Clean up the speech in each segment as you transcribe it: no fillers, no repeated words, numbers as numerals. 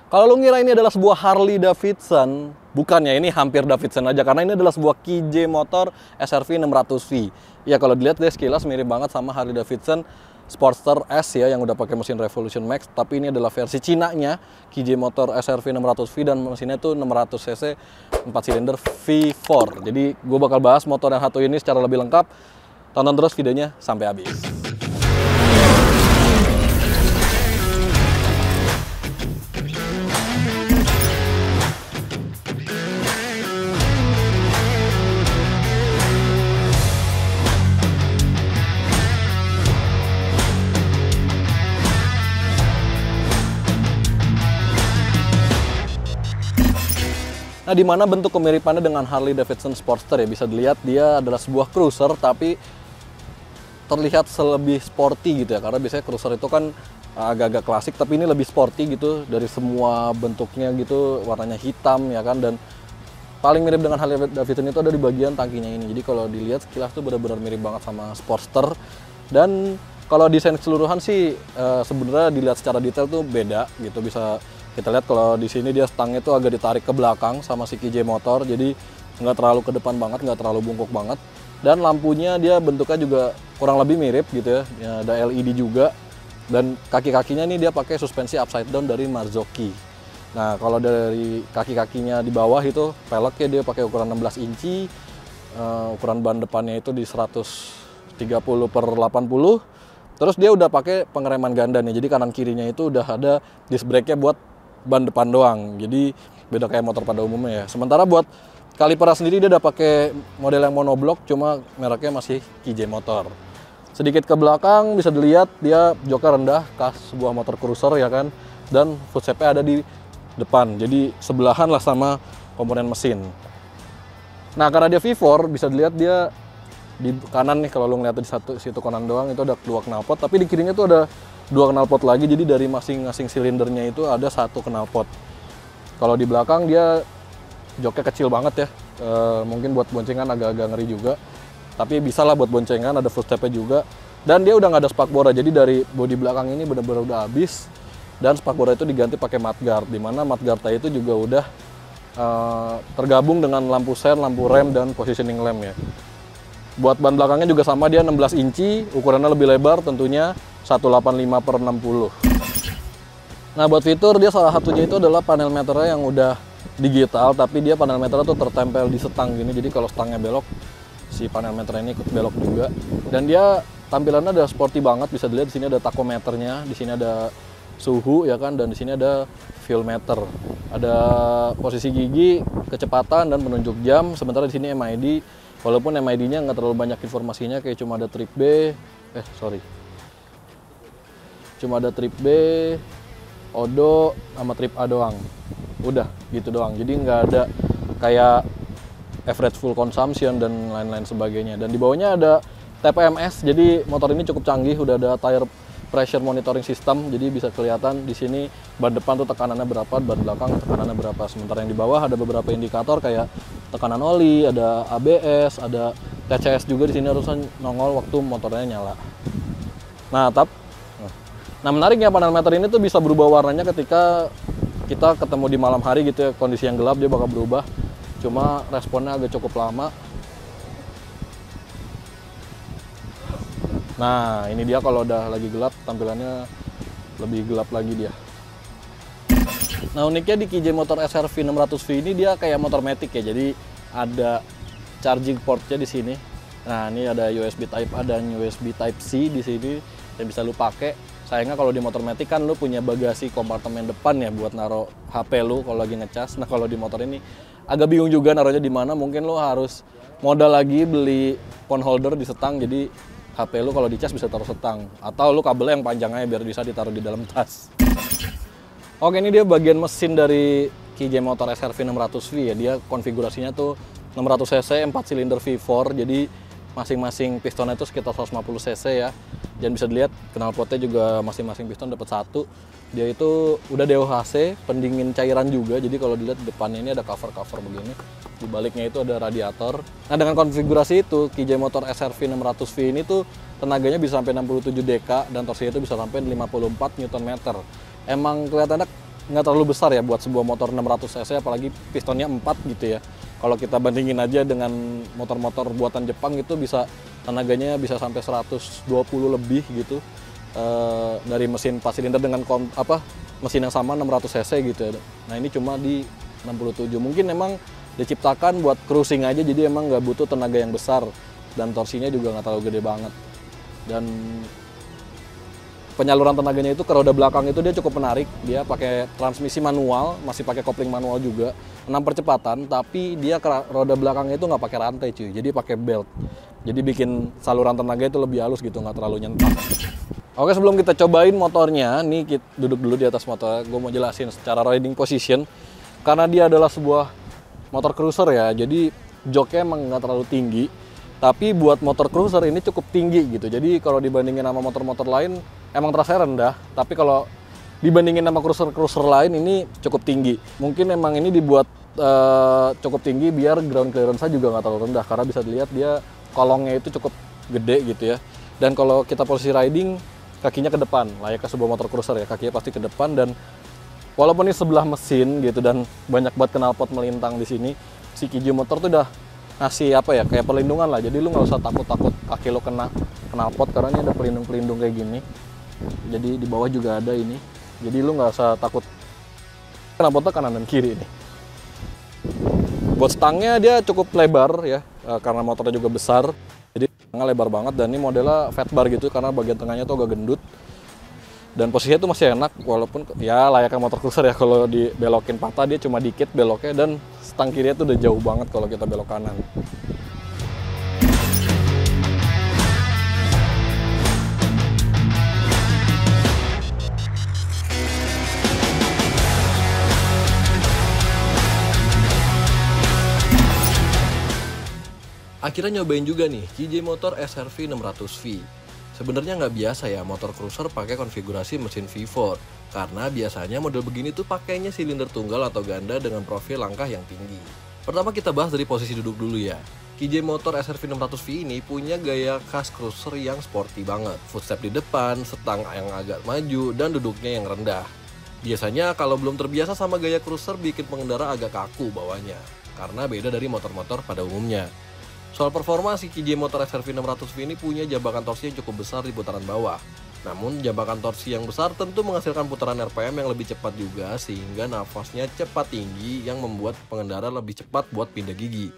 Kalau lu ngira ini adalah sebuah Harley Davidson, bukannya, ini hampir Davidson aja karena ini adalah sebuah KJ Motor SRV 600V. Ya kalau dilihat dia sekilas mirip banget sama Harley Davidson Sportster S ya yang udah pakai mesin Revolution Max, tapi ini adalah versi Cina-nya KJ Motor SRV 600V dan mesinnya itu 600 cc 4 silinder V4. Jadi gue bakal bahas motor yang satu ini secara lebih lengkap. Tonton terus videonya sampai habis. Nah, di mana bentuk kemiripannya dengan Harley Davidson Sportster ya, bisa dilihat dia adalah sebuah cruiser tapi terlihat lebih sporty gitu ya, karena biasanya cruiser itu kan agak-agak klasik, tapi ini lebih sporty gitu dari semua bentuknya gitu, warnanya hitam ya kan, dan paling mirip dengan Harley Davidson itu ada di bagian tangkinya ini. Jadi kalau dilihat sekilas tuh benar-benar mirip banget sama Sportster, dan kalau desain keseluruhan sih sebenarnya dilihat secara detail tuh beda gitu. Bisa kita lihat kalau di sini dia stangnya tuh agak ditarik ke belakang sama si KJ Motor, jadi nggak terlalu ke depan banget, nggak terlalu bungkuk banget. Dan lampunya dia bentuknya juga kurang lebih mirip gitu ya, ada LED juga. Dan kaki-kakinya nih dia pakai suspensi upside down dari Marzocchi. Nah kalau dari kaki-kakinya di bawah itu peleknya dia pakai ukuran 16 inci, ukuran ban depannya itu di 130/80. Terus dia udah pakai pengereman ganda nih, jadi kanan kirinya itu udah ada disc brake-nya buat ban depan doang. Jadi beda kayak motor pada umumnya ya. Sementara buat kaliper sendiri dia udah pakai model yang monoblok, cuma mereknya masih KJ Motor. Sedikit ke belakang bisa dilihat dia joknya rendah, khas sebuah motor cruiser ya kan. Dan footstep-nya ada di depan, jadi sebelahan lah sama komponen mesin. Nah karena dia V4 bisa dilihat dia di kanan nih, kalau lu ngeliat di situ kanan doang itu ada 2 knalpot, tapi di kirinya tuh ada 2 knalpot lagi, jadi dari masing-masing silindernya itu ada 1 knalpot. Kalau di belakang dia joknya kecil banget ya, mungkin buat boncengan agak-agak ngeri juga, tapi bisa lah buat boncengan, ada footstep-nya juga. Dan dia udah nggak ada spakbora, jadi dari bodi belakang ini benar-benar udah habis, dan spakbora itu diganti pakai mudguard, dimana mudguard itu juga udah tergabung dengan lampu sen, lampu rem, dan positioning lamp ya. Buat ban belakangnya juga sama, dia 16 inci, ukurannya lebih lebar tentunya, 185/60. Nah buat fitur dia salah satunya itu adalah panel meternya yang udah digital, tapi dia panel meternya tuh tertempel di setang gini, jadi kalau setangnya belok, si panel meternya ini ikut belok juga. Dan dia tampilannya udah sporty banget, bisa dilihat di sini ada tachometernya, di sini ada suhu ya kan, dan di sini ada fuel meter, ada posisi gigi, kecepatan, dan penunjuk jam. Sementara di sini MID, walaupun MID-nya nggak terlalu banyak informasinya, kayak cuma ada trip B, cuma ada trip B, odo, sama trip A doang. Udah gitu doang. Jadi nggak ada kayak average full consumption dan lain-lain sebagainya. Dan di bawahnya ada TPMS. Jadi motor ini cukup canggih, udah ada tire pressure monitoring system. Jadi bisa kelihatan di sini ban depan tuh tekanannya berapa, ban belakang tekanannya berapa. Sementara yang di bawah ada beberapa indikator kayak tekanan oli, ada ABS, ada TCS juga di sini harusnya nongol waktu motornya nyala. Nah menariknya panel meter ini tuh bisa berubah warnanya ketika kita ketemu di malam hari gitu ya, kondisi yang gelap dia bakal berubah. Cuma responnya agak cukup lama. Nah ini dia kalau udah lagi gelap, tampilannya lebih gelap lagi dia. Nah uniknya di KJ Motor SRV 600V ini dia kayak motor matic ya, jadi ada charging portnya di sini. Nah ini ada USB Type A dan USB Type C di sini yang bisa lu pakai. Sayangnya kalau di motor matic kan lu punya bagasi kompartemen depan ya buat naruh HP lu kalau lagi ngecas. Nah kalau di motor ini agak bingung juga naruhnya di mana. Mungkin lu harus modal lagi beli phone holder di setang, jadi HP lu kalau dicas bisa taruh setang, atau lu kabelnya yang panjang aja biar bisa ditaruh di dalam tas. Oke, ini dia bagian mesin dari KJ Motor SRV 600V ya. Dia konfigurasinya tuh 600 cc 4 silinder V4, jadi masing-masing pistonnya itu sekitar 150 cc ya. Dan bisa dilihat knalpotnya juga masing-masing piston dapat 1. Dia itu udah DOHC, pendingin cairan juga. Jadi kalau dilihat depannya ini ada cover-cover begini. Di baliknya itu ada radiator. Nah dengan konfigurasi itu KJ Motor SRV 600V ini tuh tenaganya bisa sampai 67 dk dan torsinya itu bisa sampai 54 Nm. Emang kelihatannya nggak terlalu besar ya buat sebuah motor 600 cc, apalagi pistonnya 4 gitu ya. Kalau kita bandingin aja dengan motor-motor buatan Jepang itu bisa tenaganya bisa sampai 120 lebih gitu, dari mesin 4 silinder dengan mesin yang sama 600 cc gitu ya. Nah ini cuma di 67. Mungkin emang diciptakan buat cruising aja, jadi emang nggak butuh tenaga yang besar dan torsinya juga nggak terlalu gede banget. Dan penyaluran tenaganya itu ke roda belakang itu dia cukup menarik. Dia pakai transmisi manual, masih pakai kopling manual juga, 6 percepatan, tapi dia ke roda belakangnya itu nggak pakai rantai cuy, jadi pakai belt. Jadi bikin saluran tenaga itu lebih halus gitu, nggak terlalu nyentak. Oke, sebelum kita cobain motornya, nih kita duduk dulu di atas motor. Gue mau jelasin secara riding position, karena dia adalah sebuah motor cruiser ya, jadi joknya emang nggak terlalu tinggi. Tapi buat motor cruiser ini cukup tinggi gitu. Jadi kalau dibandingin sama motor-motor lain emang terasa rendah. Tapi kalau dibandingin sama cruiser-cruiser lain ini cukup tinggi. Mungkin emang ini dibuat cukup tinggi biar ground clearance-nya juga nggak terlalu rendah. Karena bisa dilihat dia kolongnya itu cukup gede gitu ya. Dan kalau kita posisi riding, kakinya ke depan. Layaknya sebuah motor cruiser ya, kakinya pasti ke depan. Dan walaupun ini sebelah mesin gitu dan banyak banget knalpot melintang di sini, si Kijii motor tuh udah ngasih kayak perlindungan lah. Jadi lu nggak usah takut kaki lu kena knalpot, karena ini ada pelindung kayak gini. Jadi di bawah juga ada ini, jadi lu nggak usah takut knalpotnya kanan dan kiri ini. Buat stangnya dia cukup lebar ya, karena motornya juga besar, jadi stangnya lebar banget. Dan ini modelnya fat bar gitu, karena bagian tengahnya tuh agak gendut. Dan posisinya tuh masih enak, walaupun ya layaknya motor cruiser ya, kalau dibelokin patah dia cuma dikit beloknya, dan stang kirinya tuh udah jauh banget kalau kita belok kanan. Akhirnya nyobain juga nih Kijii Motor SR-V 600V. Sebenarnya nggak biasa ya motor cruiser pakai konfigurasi mesin V4, karena biasanya model begini tuh pakainya silinder tunggal atau ganda dengan profil langkah yang tinggi. Pertama kita bahas dari posisi duduk dulu ya. Kijii Motor SR-V 600V ini punya gaya khas cruiser yang sporty banget. Footstep di depan, setang yang agak maju, dan duduknya yang rendah. Biasanya kalau belum terbiasa sama gaya cruiser bikin pengendara agak kaku bawahnya, karena beda dari motor-motor pada umumnya. Soal performa, si Kijii Motor SR-V 600V ini punya jambakan torsi yang cukup besar di putaran bawah. Namun, jambakan torsi yang besar tentu menghasilkan putaran RPM yang lebih cepat juga, sehingga nafasnya cepat tinggi yang membuat pengendara lebih cepat buat pindah gigi.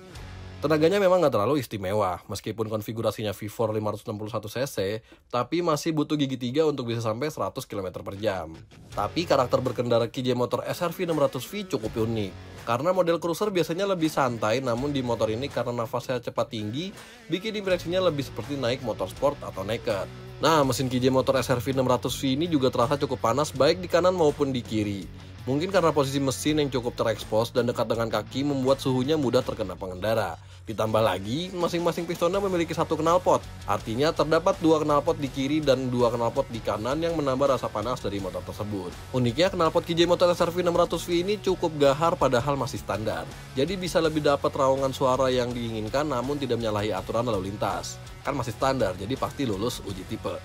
Tenaganya memang nggak terlalu istimewa, meskipun konfigurasinya V4 561cc, tapi masih butuh gigi 3 untuk bisa sampai 100 km per jam. Tapi karakter berkendara Kijii Motor SR-V 600V cukup unik, karena model cruiser biasanya lebih santai, namun di motor ini karena nafasnya cepat tinggi, bikin impresinya lebih seperti naik motor sport atau naked. Nah, mesin Kijii Motor SR-V 600V ini juga terasa cukup panas baik di kanan maupun di kiri. Mungkin karena posisi mesin yang cukup terekspos dan dekat dengan kaki membuat suhunya mudah terkena pengendara. Ditambah lagi, masing-masing pistonnya memiliki satu knalpot. Artinya terdapat 2 knalpot di kiri dan 2 knalpot di kanan yang menambah rasa panas dari motor tersebut. Uniknya, knalpot Kijii Motor SR-V 600V ini cukup gahar padahal masih standar. Jadi bisa lebih dapat raungan suara yang diinginkan namun tidak menyalahi aturan lalu lintas. Kan masih standar, jadi pasti lulus uji tipe.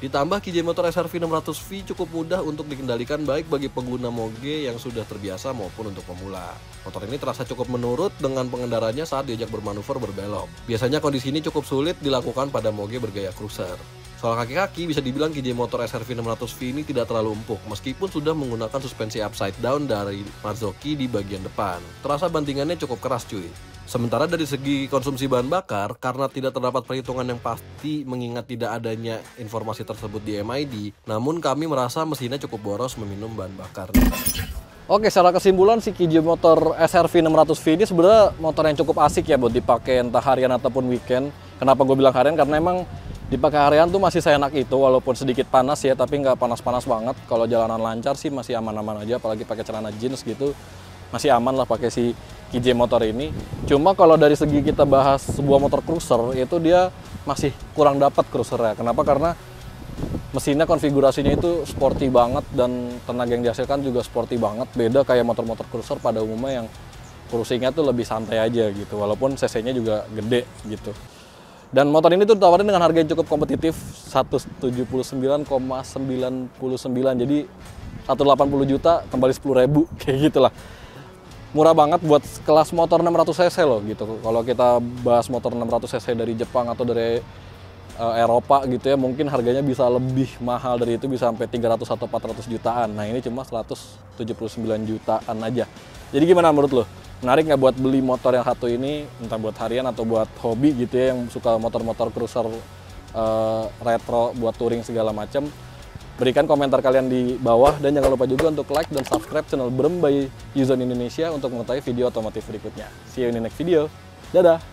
Ditambah Kijii Motor SR-V 600V cukup mudah untuk dikendalikan baik bagi pengguna moge yang sudah terbiasa maupun untuk pemula. Motor ini terasa cukup menurut dengan pengendaranya saat diajak bermanuver berbelok. Biasanya kondisi ini cukup sulit dilakukan pada moge bergaya cruiser. Soal kaki-kaki, bisa dibilang Kijii Motor SR-V 600V ini tidak terlalu empuk meskipun sudah menggunakan suspensi upside down dari Marzocchi di bagian depan. Terasa bantingannya cukup keras cuy. Sementara dari segi konsumsi bahan bakar, karena tidak terdapat perhitungan yang pasti mengingat tidak adanya informasi tersebut di MID, namun kami merasa mesinnya cukup boros meminum bahan bakar. Oke, secara kesimpulan si Kijii Motor SR-V 600V ini sebenarnya motor yang cukup asik ya buat dipakai entah harian ataupun weekend. Kenapa gue bilang harian? Karena emang dipakai harian tuh masih seenak itu, walaupun sedikit panas ya, tapi nggak panas-panas banget. Kalau jalanan lancar sih masih aman-aman aja, apalagi pakai celana jeans gitu, masih aman lah pakai si Kijii motor ini. Cuma kalau dari segi kita bahas sebuah motor cruiser, itu dia masih kurang dapat cruisernya. Kenapa? Karena mesinnya konfigurasinya itu sporty banget dan tenaga yang dihasilkan juga sporty banget. Beda kayak motor-motor cruiser pada umumnya yang cruisingnya tuh lebih santai aja gitu, walaupun cc-nya juga gede gitu. Dan motor ini tuh ditawarin dengan harga yang cukup kompetitif, 179,99. Jadi 180 juta kembali 10.000 kayak gitulah. Murah banget buat kelas motor 600 cc loh gitu. Kalau kita bahas motor 600 cc dari Jepang atau dari Eropa gitu ya, mungkin harganya bisa lebih mahal dari itu, bisa sampai 300 atau 400 jutaan. Nah ini cuma 179 jutaan aja. Jadi gimana menurut lo? Menarik nggak buat beli motor yang satu ini, entah buat harian atau buat hobi gitu ya, yang suka motor-motor cruiser retro, buat touring segala macam? Berikan komentar kalian di bawah, dan jangan lupa juga untuk like dan subscribe channel Brem by Yuzon Indonesia untuk mengetahui video otomotif berikutnya. See you in the next video. Dadah!